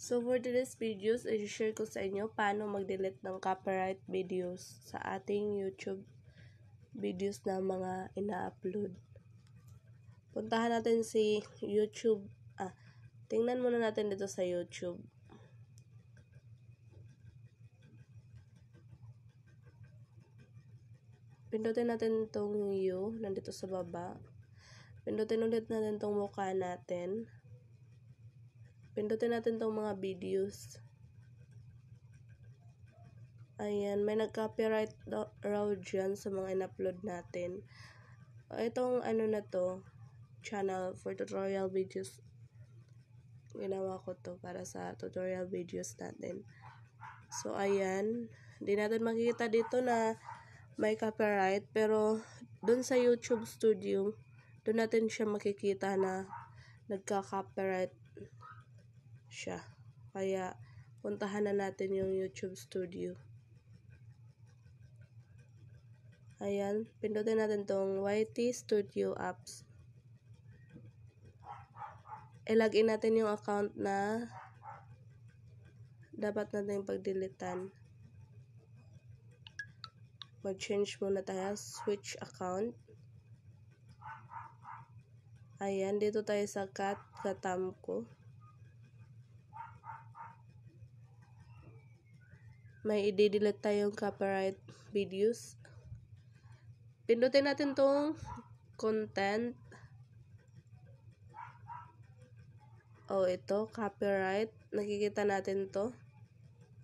So for today's videos, i-share ko sa inyo paano mag-delete ng copyright videos sa ating YouTube videos na mga ina-upload. Puntahan natin si YouTube. Tingnan muna natin dito sa YouTube. Pindutin natin itong U, nandito sa baba. Pindutin ulit natin itong mukha natin. Pindutin natin itong mga videos. Ayan, may nag-copyright raw dyan sa mga in-upload natin. Itong ano na to, channel for tutorial videos. Ginawa ko to para sa tutorial videos natin. So, ayan. Hindi natin makikita dito na may copyright. Pero, dun sa YouTube Studio, dun natin siya makikita na nagka-copyright siya. Kaya, puntahan na natin yung YouTube Studio. Ayan. Pindutin natin tong YT Studio Apps. I-login natin yung account na dapat natin pag-deletan. Mag-change muna tayo. Switch account. Ayan. Dito tayo sa Katamko. May i-delete tayong copyright videos. Pindutin natin tong content. Ito, copyright. Nakikita natin to.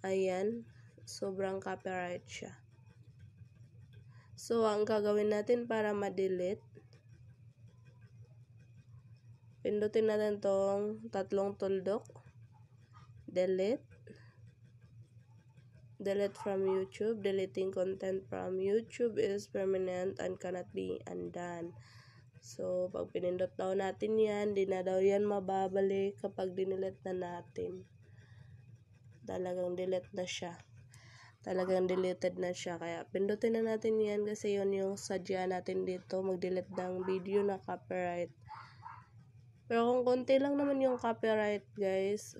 Ayan. Sobrang copyright siya. So, ang gagawin natin para ma-delete, pindutin natin tong tatlong tuldok. Delete. Delete from YouTube. Deleting content from YouTube is permanent and cannot be undone. So, pag pinindot daw natin yan, di na daw yan mababalik kapag dinelete na natin. Talagang delete na siya. Talagang deleted na siya. Kaya, pindutin na natin yan kasi yun yung sadya natin dito. Mag-delete ng video na copyright. Pero kung konti lang naman yung copyright, guys,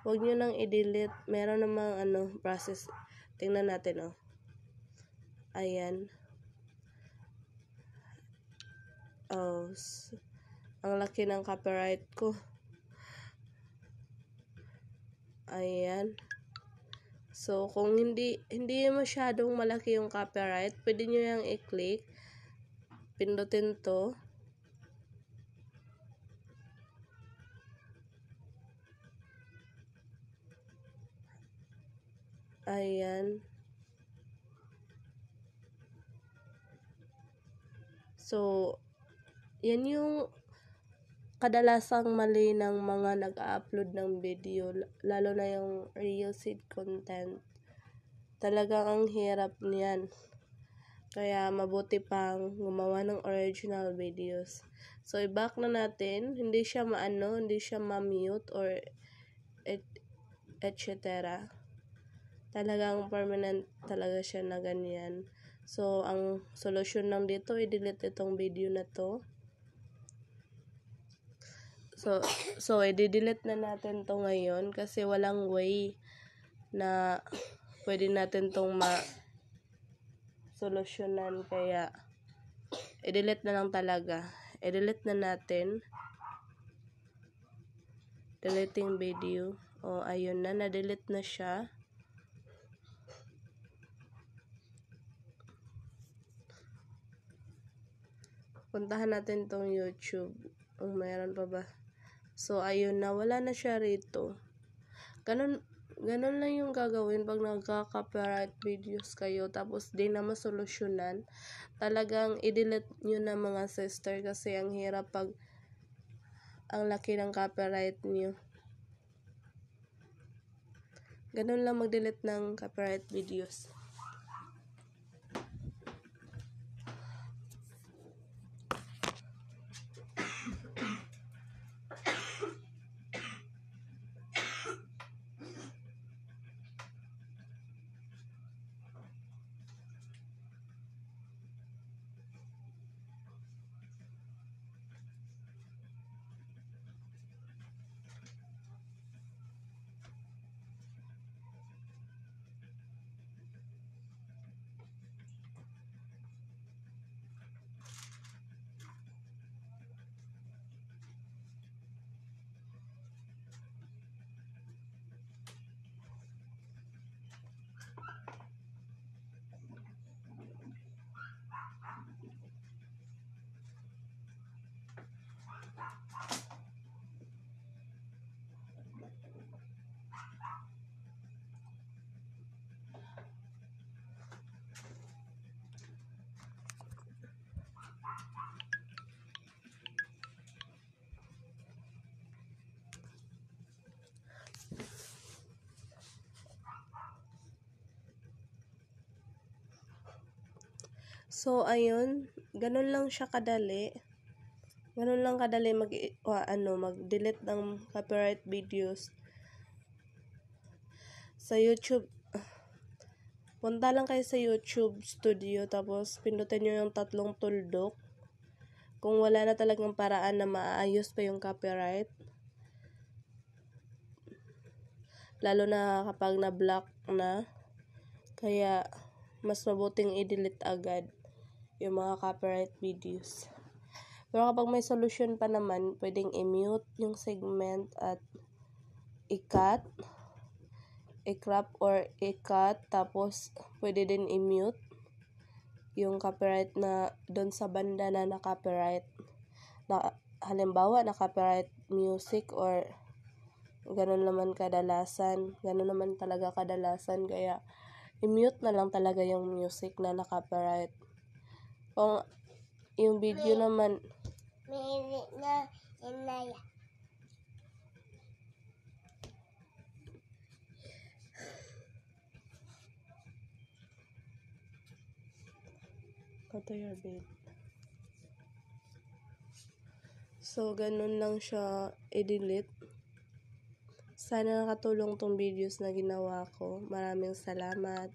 huwag nyo nang i-delete. Meron namang process. Tingnan natin, Ayan. Ang laki ng copyright ko. Ayan. So, kung hindi masyadong malaki yung copyright, pwede nyo yung i-click. Pindutin to. Ayan. So, yan yung kadalasang mali ng mga nag-upload ng video, lalo na yung real seed content. Talagang ang hirap niyan. Kaya mabuti pang gumawa ng original videos. So, i-back na natin. Hindi siya hindi siya ma-mute or etc. Talagang permanent talaga siya na ganyan. So, ang solusyon lang dito, i-delete itong video na to. So i-delete na natin to ngayon kasi walang way na pwede natin tong solusyonan. Kaya, i-delete na lang talaga. I-delete na natin. Deleting video. Ayun na. Na-delete na siya. Puntahan natin tong YouTube. Mayroon pa ba? So, ayun na. Wala na siya rito. Ganun lang yung gagawin pag nagka-copyright videos kayo tapos di na masolusyonan. Talagang i-delete nyo na mga sister kasi ang hirap pag ang laki ng copyright nyo. Ganun lang mag-delete ng copyright videos. So, ayun, ganun lang siya kadali. Ganun lang kadali mag-delete ng copyright videos sa YouTube. Punta lang kayo sa YouTube Studio, tapos pindutin nyo yung 3 tuldok. Kung wala na talagang paraan na maayos pa yung copyright, lalo na kapag na-block na, kaya mas mabuting i-delete agad yung mga copyright videos. Pero kapag may solution pa naman, pwedeng i-mute yung segment at i-cut, i-crop or i-cut, tapos pwede din i-mute yung copyright na doon sa banda na na-copyright. Halimbawa, na-copyright music or ganun naman talaga kadalasan, kaya i-mute na lang talaga yung music na na-copyright. Kung yung video naman, go to your bed. So, ganun lang siya i-delete. Sana nakatulong tong videos na ginawa ko. Maraming salamat.